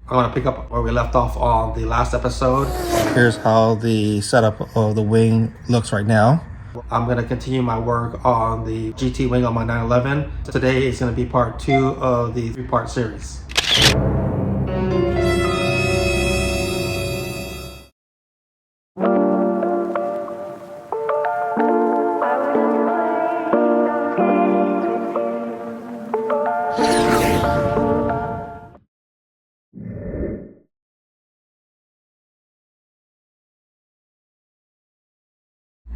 I'm gonna pick up where we left off on the last episode. Here's how the setup of the wing looks right now. I'm gonna continue my work on the GT wing on my 911. Today is gonna be part 2 of the 3-part series.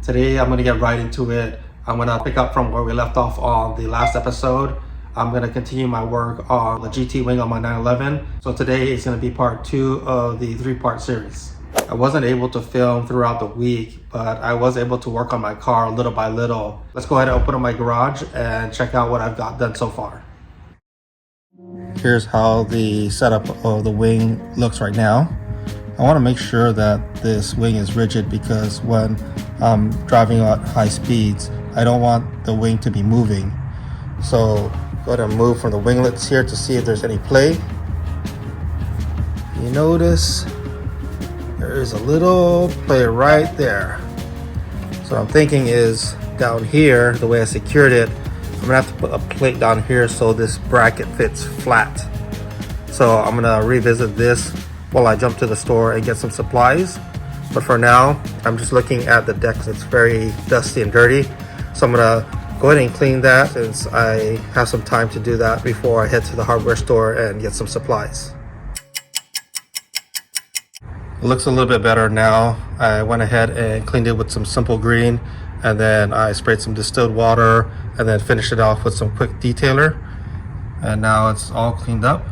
Today I'm gonna get right into it. I'm gonna pick up from where we left off on the last episode. I'm gonna continue my work on the GT wing on my 911. So today is gonna be part 2 of the 3-part series. I wasn't able to film throughout the week, but I was able to work on my car little by little. Let's go ahead and open up my garage and check out what I've got done so far. Here's how the setup of the wing looks right now. I want to make sure that this wing is rigid because when I'm driving at high speeds, I don't want the wing to be moving. So go ahead and move from the winglets here to see if there's any play. You notice there is a little play right there. So what I'm thinking is down here, the way I secured it, I'm gonna have to put a plate down here so this bracket fits flat. So I'm gonna revisit this while I jump to the store and get some supplies. But for now, I'm just looking at the deck. It's very dusty and dirty. So I'm gonna go ahead and clean that since I have some time to do that before I head to the hardware store and get some supplies. It looks a little bit better now. I went ahead and cleaned it with some simple green, and then I sprayed some distilled water and then finished it off with some quick detailer. And now it's all cleaned up.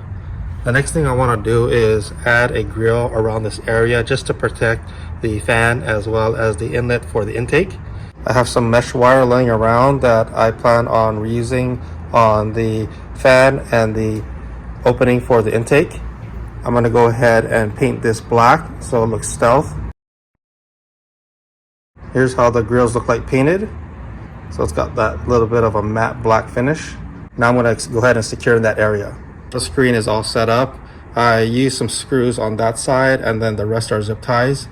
The next thing I want to do is add a grill around this area just to protect the fan as well as the inlet for the intake. I have some mesh wire laying around that I plan on reusing on the fan and the opening for the intake. I'm going to go ahead and paint this black so it looks stealth. Here's how the grills look like painted. So it's got that little bit of a matte black finish. Now I'm going to go ahead and secure in that area. The screen is all set up. I used some screws on that side and then the rest are zip ties.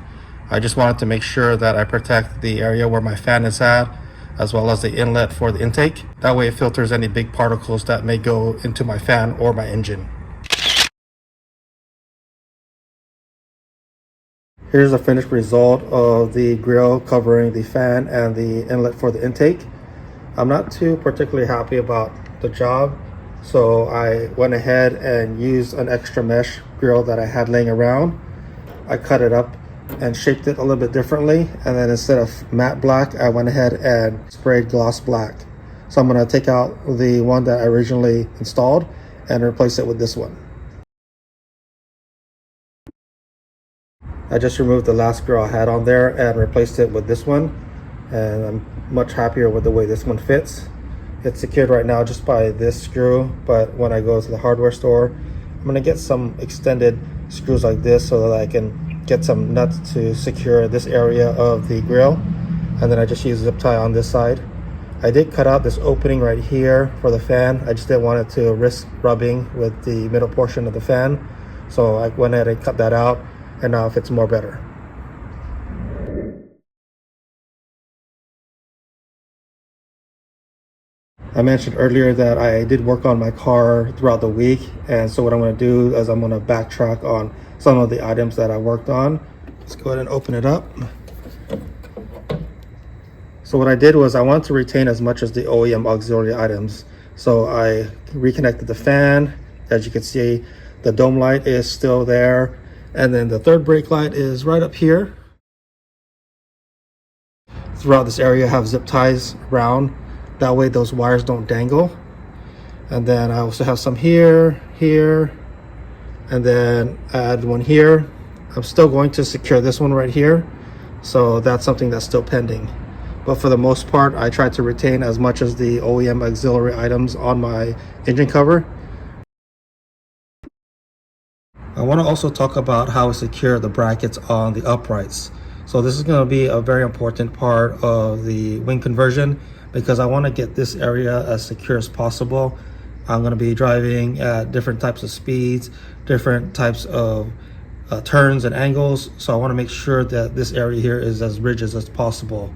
I just wanted to make sure that I protect the area where my fan is at as well as the inlet for the intake. That way it filters any big particles that may go into my fan or my engine. Here's the finished result of the grill covering the fan and the inlet for the intake. I'm not too particularly happy about the job. So I went ahead and used an extra mesh grill that I had laying around. I cut it up and shaped it a little bit differently. And then instead of matte black, I went ahead and sprayed gloss black. So I'm going to take out the one that I originally installed and replace it with this one. I just removed the last grill I had on there and replaced it with this one. And I'm much happier with the way this one fits. It's secured right now just by this screw, but when I go to the hardware store, I'm going to get some extended screws like this so that I can get some nuts to secure this area of the grill. And then I just use zip tie on this side. I did cut out this opening right here for the fan. I just didn't want it to risk rubbing with the middle portion of the fan. So I went ahead and cut that out, and now it fits more better. I mentioned earlier that I did work on my car throughout the week, and so what I'm going to do is I'm going to backtrack on some of the items that I worked on. Let's go ahead and open it up. So what I did was I wanted to retain as much as the OEM auxiliary items. So I reconnected the fan. As you can see, the dome light is still there, and then the third brake light is right up here. Throughout this area I have zip ties around. That way those wires don't dangle. And then I also have some here, and then add one here. I'm still going to secure this one right here. So that's something that's still pending. But for the most part, I tried to retain as much as the OEM auxiliary items on my engine cover. I want to also talk about how to secure the brackets on the uprights. So this is going to be a very important part of the wing conversion, because I want to get this area as secure as possible. I'm going to be driving at different types of speeds, different types of turns and angles. So I want to make sure that this area here is as rigid as possible.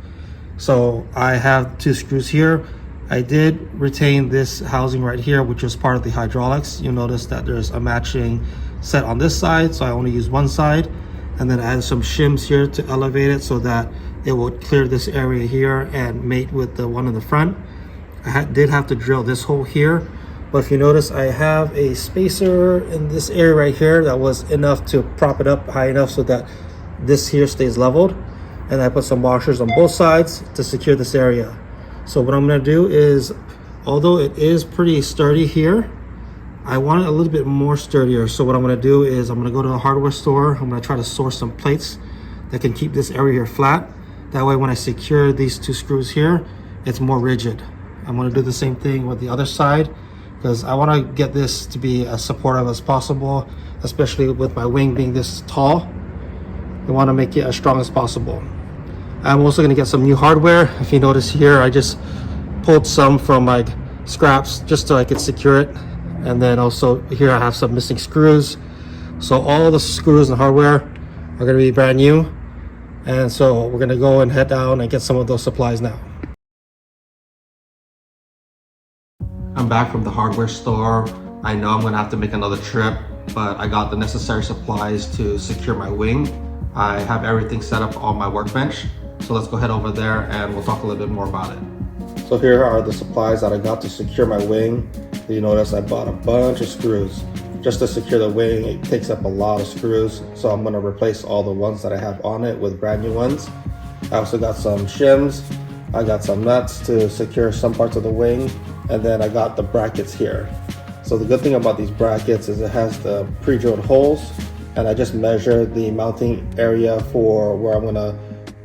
So I have 2 screws here. I did retain this housing right here, which was part of the hydraulics. You'll notice that there's a matching set on this side, so I only use one side. And then I added some shims here to elevate it so that it will clear this area here and mate with the one in the front. I did have to drill this hole here, but if you notice, I have a spacer in this area right here that was enough to prop it up high enough so that this here stays leveled. And I put some washers on both sides to secure this area. So what I'm going to do is, although it is pretty sturdy here, I want it a little bit more sturdier. So what I'm going to do is I'm going to go to the hardware store. I'm going to try to source some plates that can keep this area here flat. That way when I secure these 2 screws here, it's more rigid. I'm going to do the same thing with the other side because I want to get this to be as supportive as possible, especially with my wing being this tall. I want to make it as strong as possible. I'm also going to get some new hardware. If you notice here, I just pulled some from my scraps just so I could secure it. And then also here I have some missing screws. So all the screws and hardware are going to be brand new. And so we're going to go and head down and get some of those supplies now. I'm back from the hardware store. I know I'm going to have to make another trip, but I got the necessary supplies to secure my wing. I have everything set up on my workbench. So let's go head over there and we'll talk a little bit more about it. So here are the supplies that I got to secure my wing. You notice I bought a bunch of screws. Just to secure the wing, it takes up a lot of screws. So I'm going to replace all the ones that I have on it with brand new ones. I also got some shims. I got some nuts to secure some parts of the wing. And then I got the brackets here. So the good thing about these brackets is it has the pre-drilled holes. And I just measured the mounting area for where I'm going to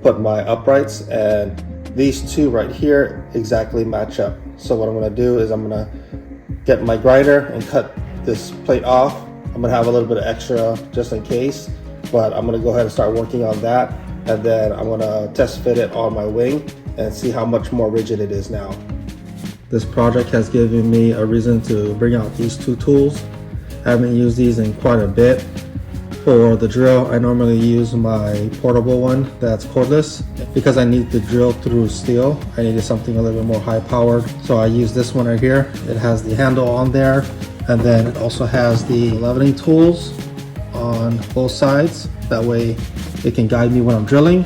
put my uprights, and these 2 right here exactly match up. So what I'm going to do is I'm going to get my grinder and cut this plate off. I'm going to have a little bit of extra just in case, but I'm going to go ahead and start working on that, and then I'm going to test fit it on my wing and see how much more rigid it is now. This project has given me a reason to bring out these 2 tools. I haven't used these in quite a bit. For the drill, I normally use my portable one that's cordless. Because I need to drill through steel, I needed something a little bit more high powered. So I use this one right here. It has the handle on there, and then it also has the leveling tools on both sides. That way it can guide me when I'm drilling.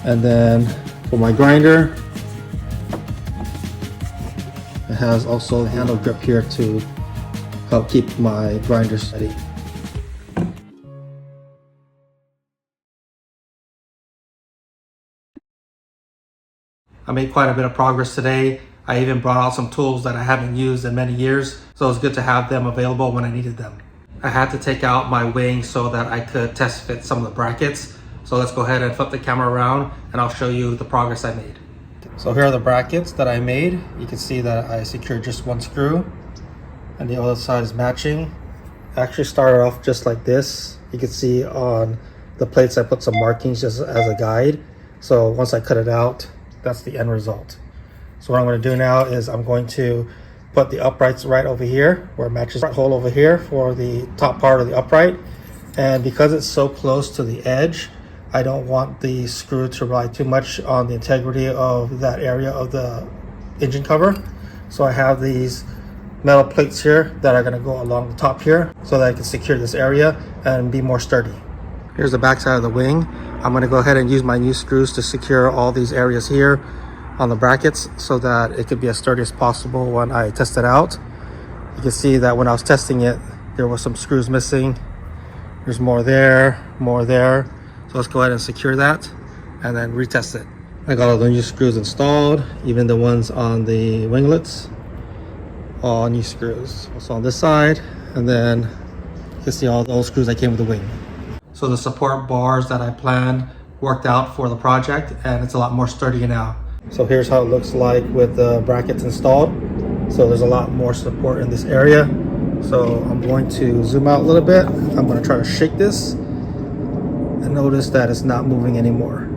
And then for my grinder, it has also the handle grip here to help keep my grinder steady. I made quite a bit of progress today. I even brought out some tools that I haven't used in many years, so it's good to have them available when I needed them. I had to take out my wing so that I could test fit some of the brackets. So let's go ahead and flip the camera around and I'll show you the progress I made. So here are the brackets that I made. You can see that I secured just 1 screw and the other side is matching. I actually started off just like this. You can see on the plates I put some markings just as a guide. So once I cut it out, that's the end result. So what I'm going to do now is I'm going to put the uprights right over here where it matches the hole over here for the top part of the upright. And because it's so close to the edge, I don't want the screw to rely too much on the integrity of that area of the engine cover. So I have these metal plates here that are going to go along the top here so that I can secure this area and be more sturdy. Here's the back side of the wing. I'm going to go ahead and use my new screws to secure all these areas here on the brackets so that it could be as sturdy as possible when I test it out. You can see that when I was testing it, there were some screws missing. There's more there, more there. So let's go ahead and secure that and then retest it. I got all the new screws installed, even the ones on the winglets, all new screws. Also on this side, and then you can see all the old screws that came with the wing. So the support bars that I planned worked out for the project, and it's a lot more sturdy now. So here's how it looks like with the brackets installed. So there's a lot more support in this area. So I'm going to zoom out a little bit. I'm going to try to shake this and notice that it's not moving anymore.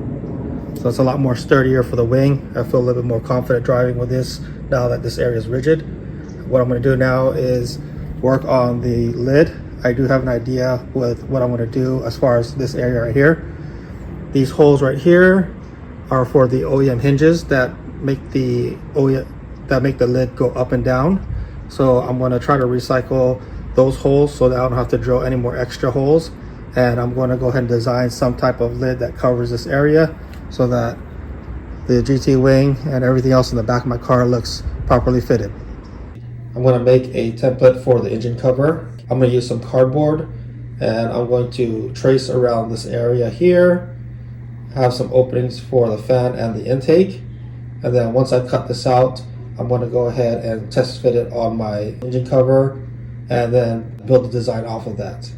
So it's a lot more sturdier for the wing. I feel a little bit more confident driving with this now that this area is rigid. what I'm going to do now is work on the lid. I do have an idea with what I'm going to do as far as this area right here. These holes right here are for the OEM hinges that make the lid go up and down. So I'm going to try to recycle those holes so that I don't have to drill any more extra holes. And I'm going to go ahead and design some type of lid that covers this area so that the GT wing and everything else in the back of my car looks properly fitted. I'm going to make a template for the engine cover. I'm going to use some cardboard and I'm going to trace around this area here, have some openings for the fan and the intake, and then once I cut this out, I'm going to go ahead and test fit it on my engine cover and then build the design off of that.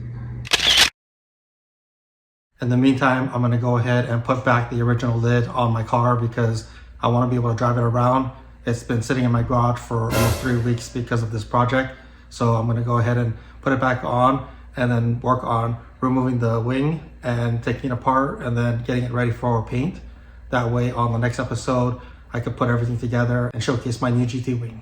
In the meantime, I'm going to go ahead and put back the original lid on my car because I want to be able to drive it around. It's been sitting in my garage for almost 3 weeks because of this project. So I'm going to go ahead and put it back on and then work on removing the wing and taking it apart and then getting it ready for paint. That way on the next episode, I can put everything together and showcase my new GT wing.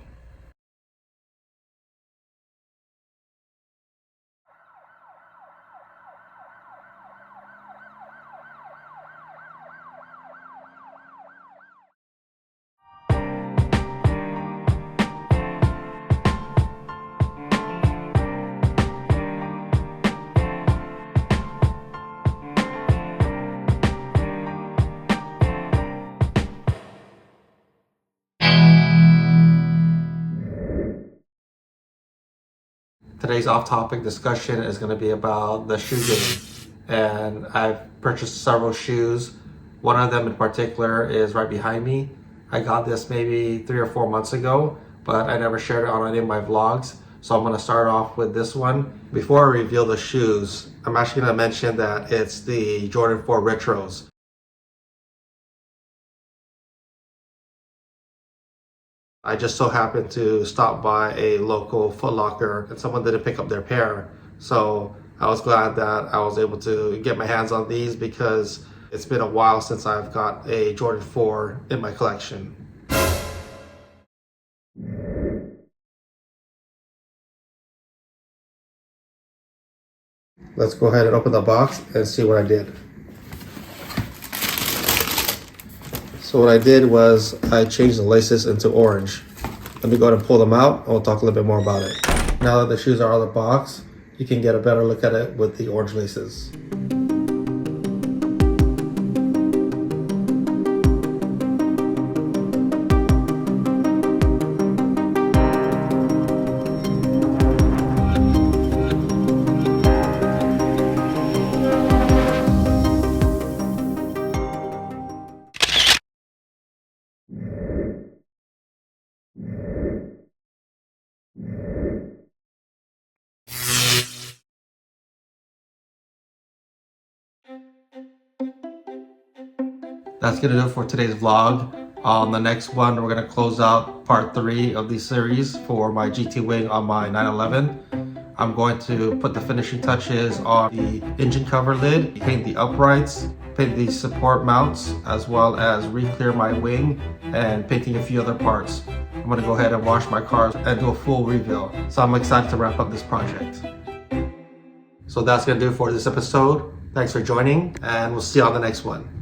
Today's off-topic discussion is going to be about the shoe game, and I've purchased several shoes. One of them in particular is right behind me. I got this maybe 3 or 4 months ago, but I never shared it on any of my vlogs. So I'm going to start off with this one. Before I reveal the shoes, I'm actually going to mention that it's the Jordan 4 Retros. I just so happened to stop by a local Foot Locker and someone didn't pick up their pair. So I was glad that I was able to get my hands on these because it's been a while since I've got a Jordan 4 in my collection. Let's go ahead and open the box and see what I did. So what I did was I changed the laces into orange. Let me go ahead and pull them out and we'll talk a little bit more about it. Now that the shoes are out of the box, you can get a better look at it with the orange laces. That's gonna do it for today's vlog. On the next one, we're gonna close out part 3 of the series for my GT wing on my 911. I'm going to put the finishing touches on the engine cover lid, paint the uprights, paint the support mounts, as well as re-clear my wing and painting a few other parts. I'm gonna go ahead and wash my cars and do a full reveal. So I'm excited to wrap up this project. So that's gonna do it for this episode. Thanks for joining and we'll see you on the next one.